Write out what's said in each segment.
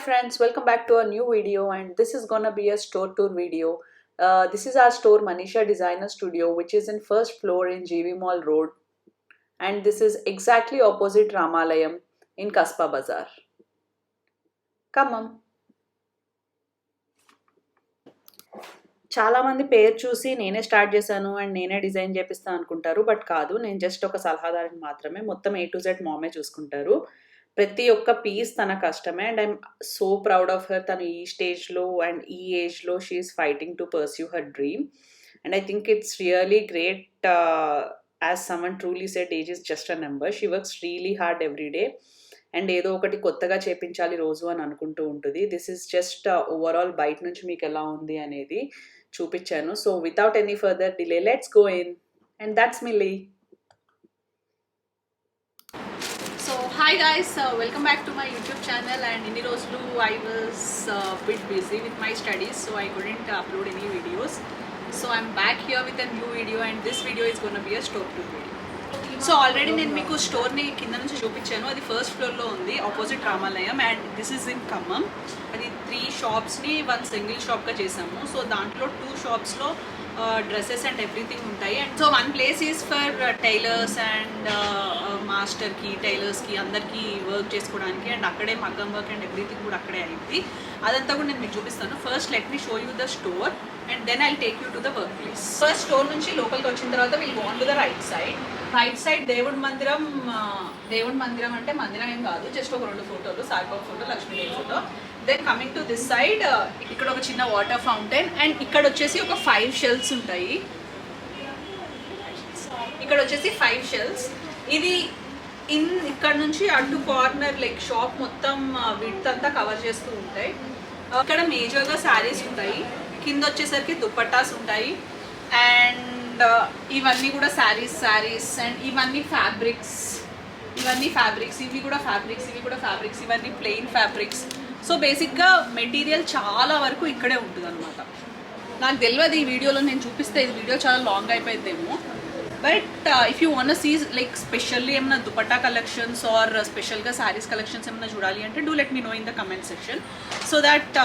friends, welcome back to a new video, and this is gonna be a store tour video. This is our store Manisha Designer Studio, which is in first floor in GV Mall Road, and this is exactly opposite Ramalayam in Kaspa Bazaar. Come on. చాలా మంది పేరు చూసి నేనే start చేశాను and నేనే design చేపిస్తాను అనుకుంటారు, but కాదు. నేను జస్ట్ ఒక సలహాదారుని మాత్రమే. మొత్తం A to Z మామే చూసుకుంటారు. ప్రతి ఒక్క పీస్ తన కష్టమే and I'm so proud of her. తను ఈ స్టేజ్లో అండ్ ఈ ఏజ్లో she is fighting to pursue her dream and I think it's really great. As someone truly said, age is just a number. She works really hard every day and ఏదో ఒకటి కొత్తగా చేపించాలి రోజు అని అనుకుంటూ ఉంటుంది. దిస్ ఈస్ జస్ట్ ఓవరాల్ బయట నుంచి మీకు ఎలా ఉంది అనేది చూపించాను. So without any further delay, let's go in. And that's milli. So hi guys, welcome back to my YouTube channel. And inni rojulu I was bit busy with my studies, so I couldn't upload any videos. So I'm back here with a new video, and this video is going to be a store tour video. So already నేను మీకు స్టోర్ని కింద నుంచి చూపించాను. అది first ఫ్లోర్లో ఉంది, opposite రామాలయం. And this is in Khammam. అది 3 షాప్స్ని 1 సింగిల్ షాప్గా చేసాము. సో దాంట్లో 2 షాప్స్లో డ్రెస్సెస్ అండ్ ఎవ్రీథింగ్ ఉంటాయి. And so 1 place is for tailors and మాస్టర్కి, టైలర్స్కి అందరికీ వర్క్ చేసుకోవడానికి. అండ్ అక్కడే మగ్గం వర్క్ అండ్ ఎవ్రీథింగ్ కూడా అక్కడే అయింది. అదంతా కూడా నేను మీకు చూపిస్తాను. First let me show you the store and then I'll take you to the work place. First store నుంచి లోపలికి వచ్చిన తర్వాత will go to the right side. Right side దేవుడి మందిరం. దేవుడి మందిరం అంటే మందిరం ఏం కాదు, జస్ట్ ఒక 2 ఫోటోలు, Saibaba photo, Lakshmidevi photo. Then coming to this side, ఇక్కడ ఒక చిన్న వాటర్ ఫౌంటైన్ అండ్ ఇక్కడ వచ్చేసి ఒక 5 షెల్ఫ్స్ ఉంటాయి. ఇక్కడ వచ్చేసి 5 షెల్ఫ్స్. ఇది ఇక్కడ నుంచి అటు కార్నర్ లైక్ షాప్ మొత్తం విడ్త్ అంతా కవర్ చేస్తూ ఉంటాయి. ఇక్కడ మేజర్గా శారీస్ ఉంటాయి. కింద వచ్చేసరికి దుపట్టాస్ ఉంటాయి అండ్ ఇవన్నీ కూడా శారీస్ అండ్ ఇవన్నీ ఫ్యాబ్రిక్స్. ఇవి కూడా ఫ్యాబ్రిక్స్, ఇవన్నీ ప్లెయిన్ ఫ్యాబ్రిక్స్. సో బేసిక్గా మెటీరియల్ చాలా వరకు ఇక్కడే ఉంటుంది అనమాట. నాకు తెలియదు ఈ వీడియోలో నేను చూపిస్తే ఇది వీడియో చాలా లాంగ్ అయిపోయిందేమో. But if you want see like specially ఏమైనా దుపట్టా కలెక్షన్స్ ఆర్ స్పెషల్గా శారీస్ కలెక్షన్స్ ఏమైనా చూడాలి అంటే do let me know in the comment section so that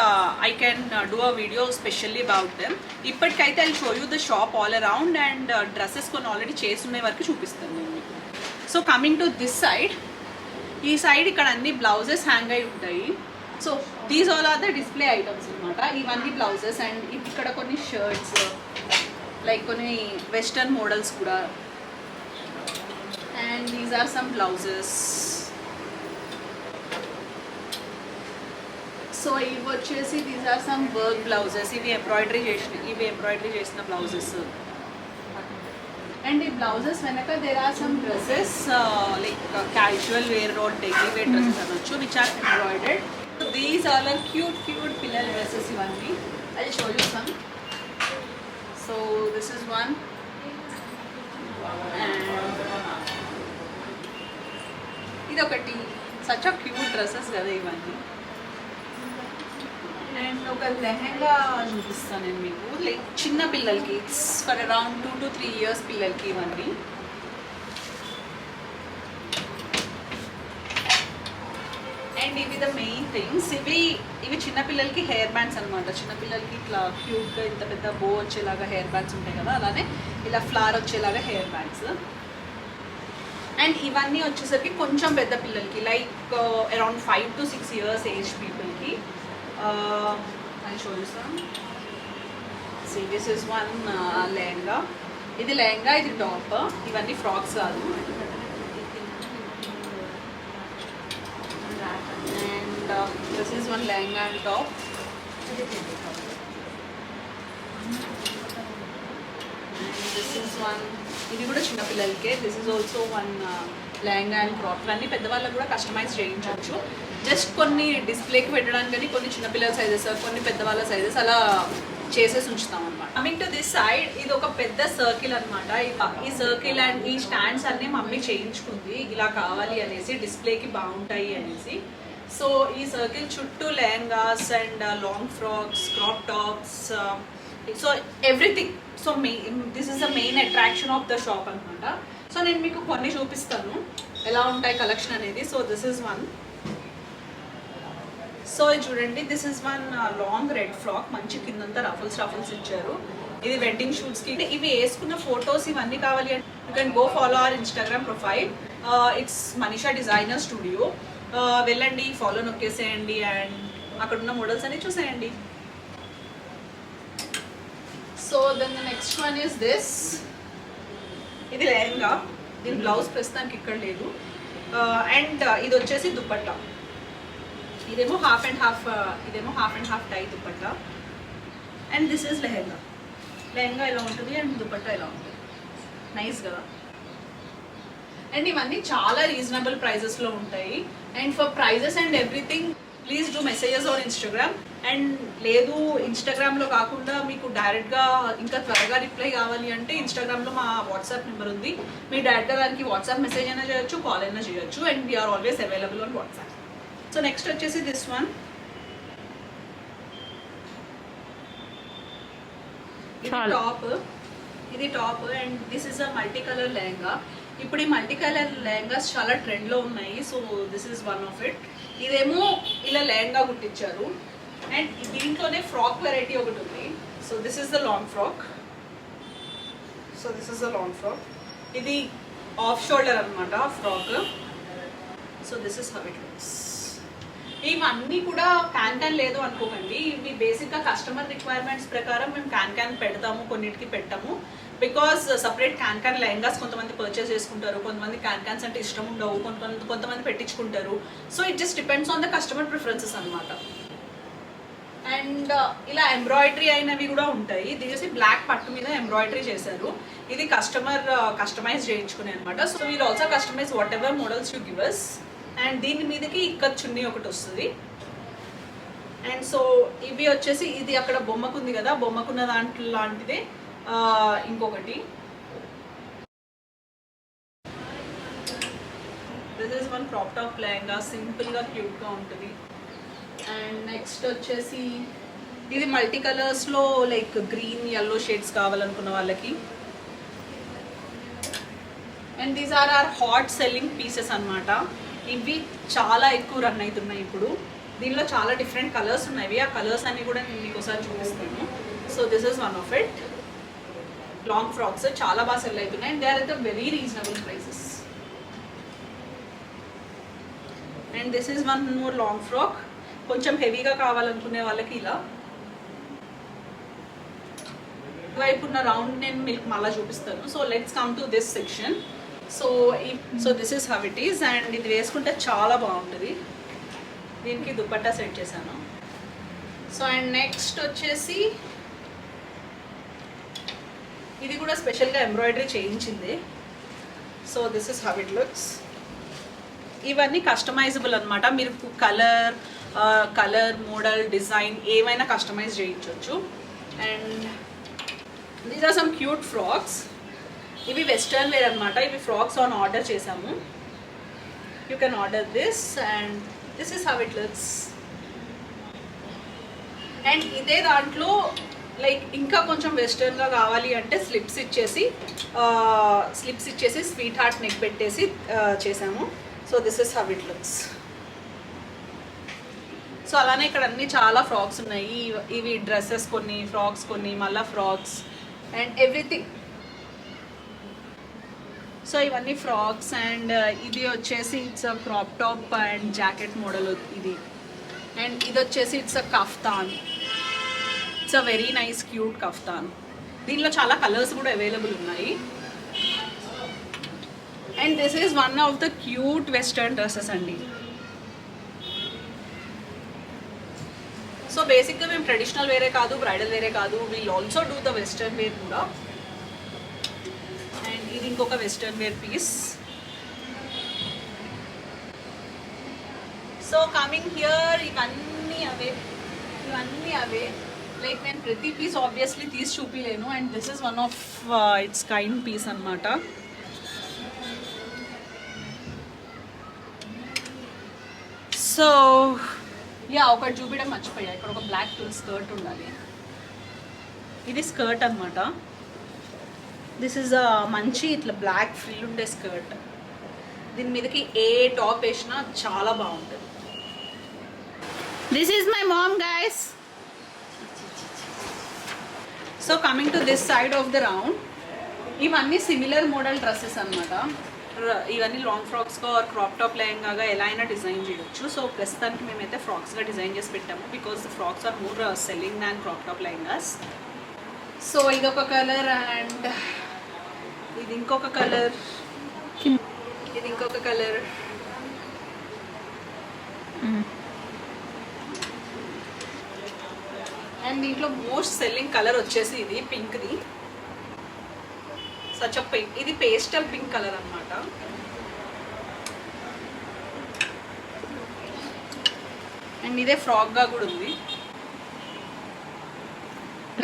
I can do a video specially about them. ఇప్పటికైతే I show you the shop all around and dresses కొన్ని already చేస్తున్న వరకు చూపిస్తాను నేను మీకు. So coming to this side, ఈ side ఇక్కడ అన్ని బ్లౌజెస్ హ్యాంగ్ అయి ఉంటాయి. So these all are the display items అనమాట. ఇవన్నీ బ్లౌజెస్ అండ్ ఇక్కడ కొన్ని షర్ట్స్ లైక్ కొన్ని వెస్టర్న్ మోడల్స్ కూడా. And these are some blouses. So ఇవి వచ్చేసి these are some work blouses. ఇవి ఎంబ్రాయిడరీ చేసిన బ్లౌజెస్. అండ్ ఈ బ్లౌజెస్ వెనక there are some dresses like casual wear or daily wear dresses అనొచ్చు which are embroidered. These are cute పిల్లల dresses ఇవన్నీ. I show you some. So this is one and idokati such a cute dresses kada ivanni. And oka lehenga chupistanu nenu meeku like chinna pillalki, it's for around 2 to 3 years pillalki ivanni. And ఇవి the main things. ఇవి చిన్నపిల్లలకి hair bands అనమాట. చిన్నపిల్లలకి ఇట్లా క్యూట్గా ఇంత పెద్ద బో వచ్చేలాగా హెయిర్ బ్యాండ్స్ ఉంటాయి కదా, అలానే ఇలా ఫ్లవర్ వచ్చేలాగా హెయిర్ బ్యాండ్స్. అండ్ ఇవన్నీ వచ్చేసరికి కొంచెం పెద్ద పిల్లలకి like around 5 to 6 years age పీపుల్కి. I show you some. See this is one lehenga. ఇది లెహంగా, ఇది టాప్. ఇవన్నీ ఫ్రాక్స్ కాదు. This is one lehenga and top. And this is one, ఇది కూడా చిన్న పిల్లలకే. This is also one lehenga and crop. ఇవన్నీ పెద్దవాళ్ళకు కూడా కస్టమైజ్ చేయించవచ్చు. జస్ట్ కొన్ని డిస్ప్లేకి పెట్టడానికి కానీ కొన్ని చిన్నపిల్లల సైజెస్, కొన్ని పెద్దవాళ్ళ సైజెస్ అలా చేసేసి ఉంచుతాం అనమాట. కమింగ్ టు దిస్ సైడ్, ఇది ఒక పెద్ద సర్కిల్ అనమాట. ఈ సర్కిల్ అండ్ ఈ స్టాండ్స్ అన్నీ మమ్మీ చేయించుకుంది ఇలా కావాలి అనేసి, డిస్ప్లేకి బాగుంటాయి అనేసి. సో ఈ సర్కిల్ చుట్టూ lehengas and long frocks, crop tops, so everything. So this is the main attraction of the shop అనమాట. సో నేను మీకు కొన్ని చూపిస్తాను ఎలా ఉంటాయి కలెక్షన్ అనేది. So this is one. So ఇది చూడండి, this is one long red frock, మంచి కిందంతా రఫుల్స్ ఇచ్చారు. ఇది వెడ్డింగ్ షూట్స్కి. ఇవి వేసుకున్న ఫొటోస్ ఇవన్నీ కావాలి అంటే you can go follow our Instagram profile. It's Manisha designer studio. వెళ్ళండి, ఫాలో నొక్కేసేయండి అండ్ అక్కడ ఉన్న మోడల్స్ అన్ని చూసేయండి. So then the next one is this. ఇది లెహంగా, దీని బ్లౌజ్ ప్రస్తుతానికి ఇక్కడ లేదు. అండ్ ఇది వచ్చేసి దుపట్టా. ఇదేమో half and half tie dupatta. And this is lehenga. Lehenga ఇలా ఉంటుంది అండ్ దుపట్టా ఇలా ఉంటుంది. నైస్ కదా. అండ్ ఇవన్నీ చాలా రీజనబుల్ ప్రైజెస్లో ఉంటాయి. And for prices and everything please do messages on Instagram. And లేదు ఇన్స్టాగ్రామ్లో కాకుండా మీకు డైరెక్ట్గా ఇంకా త్వరగా రిప్లై కావాలి అంటే ఇన్స్టాగ్రామ్లో మా వాట్సాప్ నెంబర్ ఉంది. మీరు డైరెక్ట్గా దానికి వాట్సాప్ మెసేజ్ అయినా చేయొచ్చు, కాల్ అయినా చేయొచ్చు. And we're always available on WhatsApp. So next వచ్చేసి దిస్ వన్. ఇది top and this is a multi colour lehenga. ఇప్పుడు ఈ మల్టీ కలర్ లెహంగాస్ చాలా ట్రెండ్లో ఉన్నాయి. So this is one of it. ఇదేమో ఇలా లెహంగా కుట్టించారు అండ్ దీంట్లోనే ఫ్రాక్ వెరైటీ ఒకటి ఉంది. So this is the long frock. ఇది ఆఫ్ షోల్డర్ అనమాట frock. So this is how it looks. ఇవన్నీ కూడా క్యాన్ లేదు అనుకోకండి. ఇవి బేసిక్గా కస్టమర్ రిక్వైర్మెంట్స్ ప్రకారం మేము క్యాన్ పెడతాము, కొన్నిటికి పెట్టాము. బికాస్ సపరేట్ క్యాన్ లెహంగాస్ కొంతమంది పర్చేస్ చేసుకుంటారు, కొంతమంది క్యాన్స్ అంటే ఇష్టం ఉండవు, కొంతమంది పెట్టించుకుంటారు. So it just depends on the customer preferences అనమాట. అండ్ ఇలా ఎంబ్రాయిడరీ అయినవి కూడా ఉంటాయి. దిగేసి బ్లాక్ పట్టు మీద ఎంబ్రాయిడరీ చేశారు. ఇది కస్టమైజ్ చేయించుకునే అనమాట. So we'll also customise whatever models you give us. And దీని మీదకి ఇక్కడ చున్నీ ఒకటి వస్తుంది. అండ్ సో ఇవి వచ్చేసి ఇది అక్కడ బొమ్మకుంది కదా, బొమ్మకున్న దాంట్లో లాంటిదే ఇంకొకటి. This is one crop top lehenga, సింపుల్గా క్యూట్గా ఉంటుంది. అండ్ నెక్స్ట్ వచ్చేసి ఇది మల్టీ కలర్స్లో లైక్ గ్రీన్ ఎల్లో షేడ్స్ కావాలనుకున్న వాళ్ళకి. And these are are hot selling pieces అనమాట. ఇవి చాలా ఎక్కువ రన్ అవుతున్నాయి ఇప్పుడు. దీనిలో చాలా డిఫరెంట్ కలర్స్ ఉన్నాయి. ఆ కలర్స్ అన్ని కూడా నేను మీకు ఒకసారి చూపిస్తాను. So this is one of it. Long frocks చాలా బాగా సెల్ అవుతున్నాయి and they are at very reasonable prices. And this is one more long frock. కొంచెం హెవీగా కావాలనుకునే వాళ్ళకి ఇలా. వైపు ఉన్న రౌండ్ నేను మీకు మళ్ళీ చూపిస్తాను. So let's come to this section. So this is how it is. And ఇది వేసుకుంటే చాలా బాగుంటుంది. దీనికి దుపట్టా సెట్ చేశాను. సో అండ్ నెక్స్ట్ వచ్చేసి ఇది కూడా స్పెషల్గా ఎంబ్రాయిడరీ చేయించింది. So this is how it looks. ఇవన్నీ కస్టమైజబుల్ అనమాట. మీరు కలర్ మోడల్ డిజైన్ ఏమైనా కస్టమైజ్ చేయించవచ్చు. And these are some cute frocks. ఇవి వెస్టర్న్ వేర్ అనమాట. ఇవి ఫ్రాక్స్ ఆన్ ఆర్డర్ చేసాము. You can order this and this is how it looks. And ఇదే దాంట్లో లైక్ ఇంకా కొంచెం వెస్టర్న్గా కావాలి అంటే స్లిప్స్ ఇచ్చేసి స్వీట్ హార్ట్ నెక్ పెట్టేసి చేసాము. So this is how it looks. So అలానే ఇక్కడ అన్ని చాలా ఫ్రాక్స్ ఉన్నాయి. ఇవి డ్రెస్సెస్ కొన్ని, ఫ్రాక్స్ కొన్ని, మళ్ళీ ఫ్రాక్స్ అండ్ ఎవ్రీథింగ్. సో ఇవన్నీ ఫ్రాక్స్. అండ్ ఇది వచ్చేసి it's a crop top and jacket model ఇది. అండ్ ఇది వచ్చేసి it's a kaftan. It's a very nice cute kaftan. దీనిలో చాలా కలర్స్ కూడా అవైలబుల్ ఉన్నాయి. And this is one of the cute western dresses అండి. సో బేసిక్గా మేము ట్రెడిషనల్ వేరే కాదు, బ్రైడల్ వేరే కాదు, we'll also do the western wear కూడా. అండ్ ఇది ఇంకొక western wear piece. So coming here ఇవన్నీ అవే లైక్ నేను ప్రతి పీస్ ఆబ్వియస్లీ తీసి చూపిలేను. And this is one of its kind piece అనమాట. సో యా ఒకటి చూపించడం మర్చిపోయా. ఇక్కడ ఒక బ్లాక్ ఫుల్ స్కర్ట్ ఉండాలి. ఇది స్కర్ట్ అనమాట. దిస్ ఈజ్ మంచి ఇట్లా బ్లాక్ ఫ్రిల్ ఉండే స్కర్ట్. దీని మీదకి ఏ టాప్ వేసినా చాలా బాగుంటుంది. This is my mom guys. So coming to this side of the round, ఇవన్నీ సిమిలర్ మోడల్ డ్రెస్సెస్ అనమాట. ఇవన్నీ లాంగ్ ఫ్రాక్స్గా ఆర్ క్రాప్ టాప్ లెహంగాగా ఎలా అయినా డిజైన్ చేయొచ్చు. సో ప్రస్తుతానికి మేమైతే ఫ్రాక్స్గా డిజైన్ చేసి పెట్టాము because the frocks are more selling than crop top lehengas. So ఇదొక కలర్ అండ్ ఇది ఇంకొక కలర్, ఇది ఇంకొక కలర్. అండ్ దీంట్లో మోస్ట్ సెల్లింగ్ కలర్ వచ్చేసి ఇది పింక్ది, సచ్ అ పింక్. ఇది పేస్టల్ పింక్ కలర్ అనమాట. అండ్ ఇదే ఫ్రాక్గా కూడా ఉంది.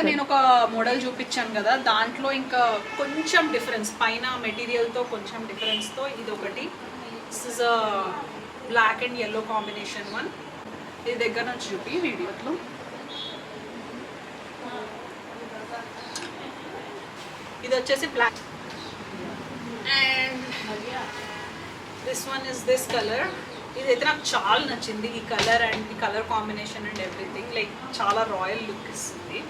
నేను ఒక మోడల్ చూపించాను కదా, దాంట్లో ఇంకా కొంచెం డిఫరెన్స్ పైన మెటీరియల్తో కొంచెం డిఫరెన్స్తో ఇది ఒకటి. This is a black and yellow combination one. ఇది దగ్గర నుంచి చూపి వీడియోలో. ఇది వచ్చేసి black and this one is this colour. ఇదైతే నాకు చాలా నచ్చింది, ఈ కలర్ అండ్ ఈ colour combination and everything. Like చాలా రాయల్ లుక్ ఇస్తుంది.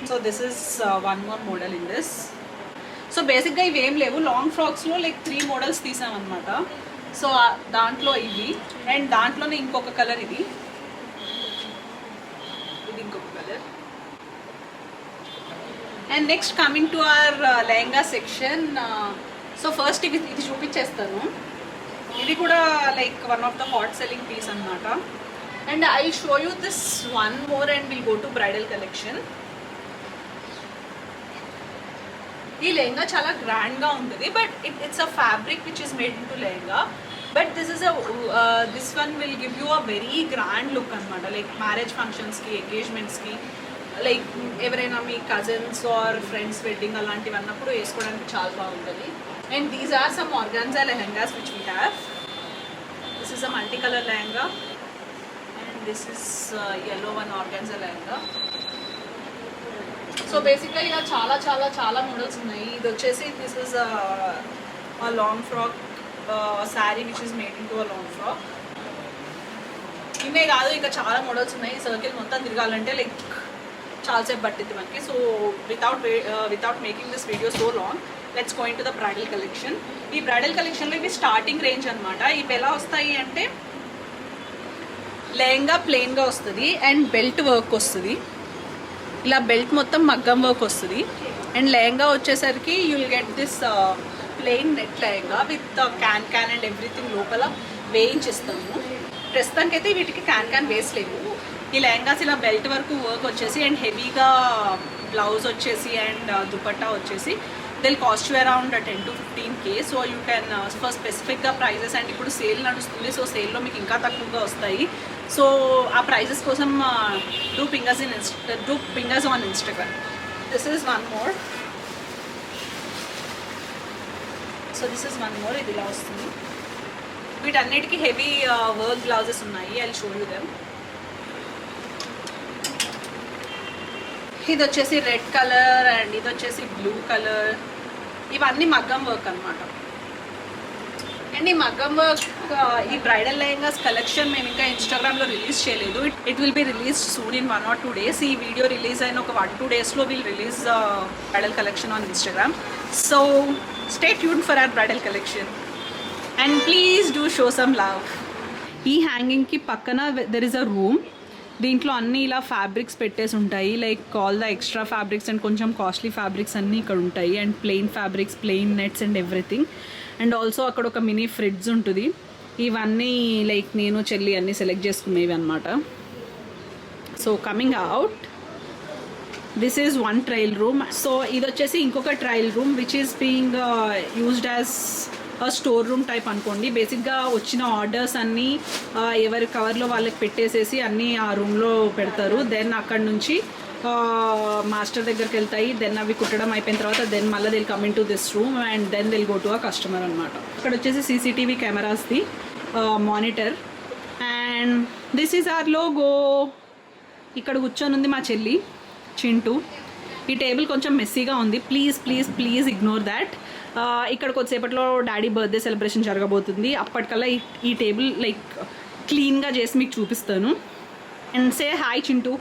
So this is one more model in this. So బేసిక్గా ఇవి ఏం లేవు, లాంగ్ ఫ్రాక్స్లో లైక్ 3 మోడల్స్ తీసామన్నమాట. సో దాంట్లో ఇవి అండ్ దాంట్లోనే ఇంకొక కలర్, ఇది ఇంకొక colour. And next coming to our lehenga section. So first ఇది చూపించేస్తాను. ఇది కూడా like one of the hot selling piece అనమాట. And I show you this one more and will go to bridal collection. ఈ లెహంగా చాలా గ్రాండ్గా ఉంటుంది, but it's a fabric which is made in to lehenga. But this one will give you a very grand look అనమాట. Like marriage ఫంక్షన్స్కి, ఎంగేజ్మెంట్స్కి, like ఎవరైనా మీ cousins are friends wedding అలాంటివి అన్నప్పుడు వేసుకోవడానికి చాలా బాగుంటుంది. And these are some organza lehengas which we have. This is a multi colour lehenga and this is yellow one organza lehenga. So బేసిక్గా ఇలా చాలా చాలా చాలా మోడల్స్ ఉన్నాయి. ఇది వచ్చేసి this is a long frock sari which is made in to a long frock. ఇవే కాదు, ఇంకా చాలా మోడల్స్ ఉన్నాయి. సర్కిల్ మొత్తం తిరగాలంటే లైక్ చాలాసేపు పట్టింది మనకి. So without making this video so long, let's going to the bridal collection. ఈ బ్రైడల్ కలెక్షన్లో ఇవి స్టార్టింగ్ రేంజ్ అనమాట. ఇవి ఎలా వస్తాయి అంటే లెహంగా ప్లెయిన్గా వస్తుంది అండ్ బెల్ట్ వర్క్ వస్తుంది. ఇలా బెల్ట్ మొత్తం మగ్గం వర్క్ వస్తుంది. అండ్ లెహంగా వచ్చేసరికి you will get this plain net lehenga with can and everything లోపల వేయించిస్తాము. ప్రస్తుతానికి అయితే వీటికి క్యాన్ వేసలేవు. ఈ లెహంగాస్ ఇలా బెల్ట్ వరకు వర్క్ వచ్చేసి అండ్ హెవీగా బ్లౌజ్ వచ్చేసి అండ్ దుపట్టా వచ్చేసి will cost you around 10 to 15K. So you can for స్పెసిఫిక్గా ప్రైజెస్. అండ్ ఇప్పుడు సేల్ నడుస్తుంది, సో సేల్లో మీకు ఇంకా తక్కువగా వస్తాయి. సో ఆ ప్రైజెస్ కోసం do ping us on Instagram. This is one more. So this is one more. ఇది ఇలా వస్తుంది. వీటన్నిటికీ హెవీ వర్క్ బ్లౌజెస్ ఉన్నాయి. I will show you them. ఇది వచ్చేసి రెడ్ కలర్ అండ్ ఇది వచ్చేసి బ్లూ కలర్. ఇవన్నీ మగ్గం వర్క్ అనమాట. అండ్ ఈ మగ్గం వర్క్ ఈ బ్రైడల్ లెహంగాస్ కలెక్షన్ మేము ఇంకా ఇన్స్టాగ్రామ్లో రిలీజ్ చేయలేదు. It will be release soon in 1 or 2 days. ఈ వీడియో రిలీజ్ అయిన ఒక 1-2 daysలో will release bridal collection on Instagram. So stay tuned for our bridal collection and please do show some love. ఈ హ్యాంగింగ్కి పక్కన దెర్ ఇస్ అ రూమ్. దీంట్లో అన్నీ ఇలా ఫ్యాబ్రిక్స్ పెట్టేసి ఉంటాయి. Like all the extra fabrics and కొంచెం కాస్ట్లీ ఫ్యాబ్రిక్స్ అన్నీ ఇక్కడ ఉంటాయి. And plain fabrics, plain nets and everything. And also అక్కడ ఒక మినీ ఫ్రిడ్జ్ ఉంటుంది. ఇవన్నీ లైక్ నేను చెల్లి అన్నీ సెలెక్ట్ చేసుకునేవి అనమాట. So coming out, this is one trial room. So ఇది వచ్చేసి ఇంకొక trial room which is being used as store room type అనుకోండి. బేసిక్గా వచ్చిన ఆర్డర్స్ అన్నీ ఎవరి కవర్లో వాళ్ళకి పెట్టేసేసి అన్నీ ఆ రూమ్లో పెడతారు. దెన్ అక్కడ నుంచి మాస్టర్ దగ్గరికి వెళ్తాయి. దెన్ అవి కుట్టడం అయిపోయిన తర్వాత దెన్ మళ్ళీ they'll come in to this room and then they'll go to a customer అనమాట. ఇక్కడ వచ్చేసి CCTV కెమెరాస్ది monitor and this is our logo. ఇక్కడ కూర్చొని ఉంది మా చెల్లి చింటూ. ఈ టేబుల్ కొంచెం మెస్సీగా ఉంది, please please please ignore that. ఇక్కడ కొద్దిసేపట్లో డాడీ బర్త్డే సెలబ్రేషన్ జరగబోతుంది. అప్పటికల్లా ఈ టేబుల్ లైక్ క్లీన్గా చేసి మీకు చూపిస్తాను. And say hi Chintu.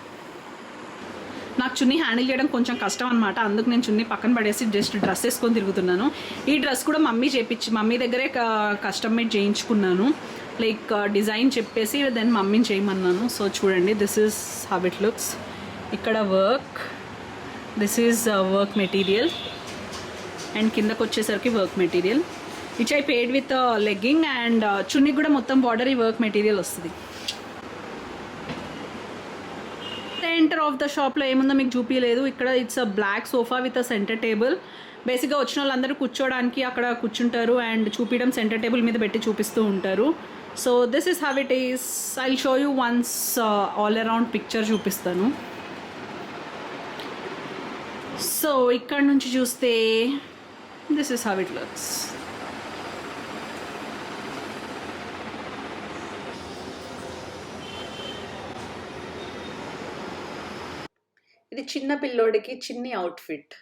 నాకు చున్నీ హ్యాండిల్ చేయడం కొంచెం కష్టం అనమాట, అందుకు నేను చున్నీ పక్కన పడేసి జస్ట్ డ్రెస్ వేసుకొని తిరుగుతున్నాను. ఈ డ్రెస్ కూడా మమ్మీ దగ్గరే కస్టమ్ మేడ్ చేయించుకున్నాను. లైక్ డిజైన్ చెప్పేసి దెన్ మమ్మీని చేయమన్నాను. సో చూడండి, this is how it looks. ఇక్కడ work, this is work material and కిందకు వచ్చేసరికి work material which I paid with legging and chunni కూడా మొత్తం బార్డర్ ఈ వర్క్ మెటీరియల్ వస్తుంది. సెంటర్ ఆఫ్ ద షాప్లో ఏముందో మీకు చూపించలేదు. ఇక్కడ it's a black sofa with a centre table. బేసిక్గా వచ్చిన వాళ్ళందరూ కూర్చోడానికి అక్కడ కూర్చుంటారు అండ్ చూపించడం సెంటర్ టేబుల్ మీద పెట్టి చూపిస్తూ ఉంటారు. So this is how it is. I will show you once all around picture చూపిస్తాను. సో ఇక్కడ నుంచి చూస్తే this is how it looks. ఇది చిన్న పిల్లోడికి చిన్ని అవుట్ఫిట్.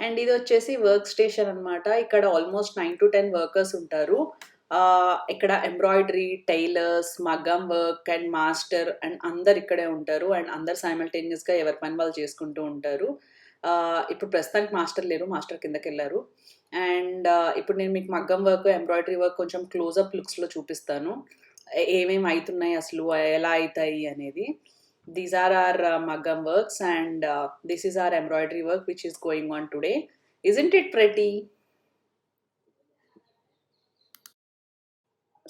అండ్ ఇది వచ్చేసి వర్క్ స్టేషన్ అనమాట. ఇక్కడ ఆల్మోస్ట్ 9 to 10 వర్కర్స్ ఉంటారు. ఇక్కడ ఎంబ్రాయిడరీ, టైలర్స్, మగ్గం వర్క్ అండ్ మాస్టర్ అండ్ అందరు ఇక్కడే ఉంటారు. అండ్ అందరు సైమల్టేనియస్గా ఎవరి పని వాళ్ళు చేసుకుంటూ ఉంటారు. ఇప్పుడు ప్రస్తుతానికి మాస్టర్ లేరు, మాస్టర్ కిందకి వెళ్ళారు. అండ్ ఇప్పుడు నేను మీకు మగ్గం వర్క్, ఎంబ్రాయిడరీ వర్క్ కొంచెం క్లోజప్ లుక్స్లో చూపిస్తాను, ఏమేమి అవుతున్నాయి అసలు, ఎలా అవుతాయి అనేది. These are our Maggam works and this is our embroidery work which is going on today. Isn't it pretty?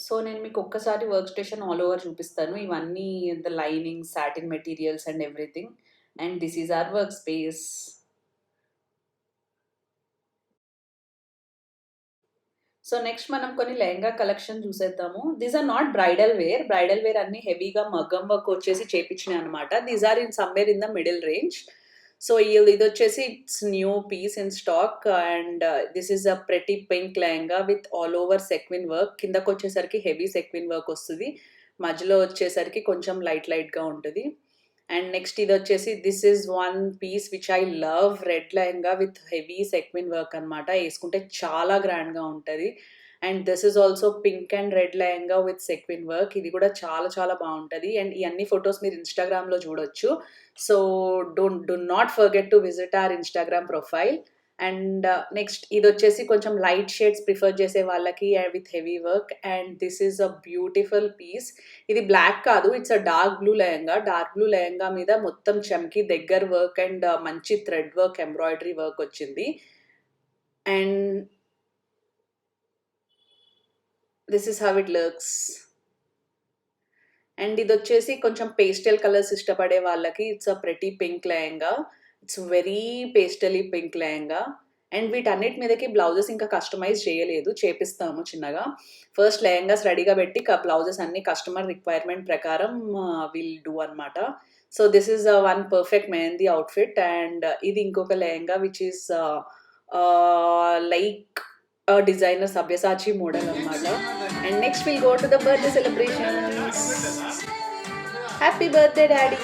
So నేను మీకు ఒక్కసారి వర్క్ స్టేషన్ ఆల్ ఓవర్ చూపిస్తాను. ఇవన్నీ the lining, satin materials and everything. And this is our work space. So next మనం కొన్ని lehenga collection చూసేద్దాము. These are not bridal wear. Bridal wear అన్ని హెవీగా మగ్గం వర్క్ వచ్చేసి చేపించినాయి అనమాట. These are in somewhere in the middle range. So ఇది వచ్చేసి it's new piece in stock and this is a pretty pink lehenga with all over sequin work. కిందకు వచ్చేసరికి హెవీ సెక్విన్ వర్క్ వస్తుంది, మధ్యలో వచ్చేసరికి కొంచెం లైట్గా ఉంటుంది. అండ్ నెక్స్ట్ ఇది వచ్చేసి this is one piece which I love, red lehenga with heavy sequin work అనమాట. వేసుకుంటే చాలా గ్రాండ్గా ఉంటుంది. And this is also pink and red lehenga with sequin work. ఇది కూడా చాలా బాగుంటుంది. అండ్ ఈ అన్ని ఫొటోస్ మీరు ఇన్స్టాగ్రామ్లో చూడొచ్చు. So do not forget to visit our Instagram profile. And next ఇది వచ్చేసి కొంచెం లైట్ షేడ్స్ ప్రిఫర్ చేసే వాళ్ళకి with heavy work. And this is a beautiful piece. ఇది బ్లాక్ కాదు, it's a dark blue lehenga. Dark blue lehenga మీద మొత్తం చమ్కీ దగ్గర వర్క్ అండ్ మంచి థ్రెడ్ వర్క్, ఎంబ్రాయిడరీ వర్క్ వచ్చింది. And this is how it looks. And ఇది వచ్చేసి కొంచెం పేస్టల్ కలర్స్ ఇష్టపడే వాళ్ళకి it's a pretty pink lehenga. It's very pastel pink lehenga. And వీటన్నిటి మీదకి బ్లౌజెస్ ఇంకా కస్టమైజ్ చేయలేదు, చేపిస్తాము చిన్నగా. ఫస్ట్ లెహంగాస్ రెడీగా పెట్టి బ్లౌజెస్ అన్ని కస్టమర్ రిక్వైర్మెంట్ ప్రకారం విల్ డూ అనమాట. So this is one perfect mehndi outfit. And ఇది ఇంకొక lehenga which is like designer Sabyasachi model అనమాట. And next will go to the birthday celebrations. Happy birthday daddy.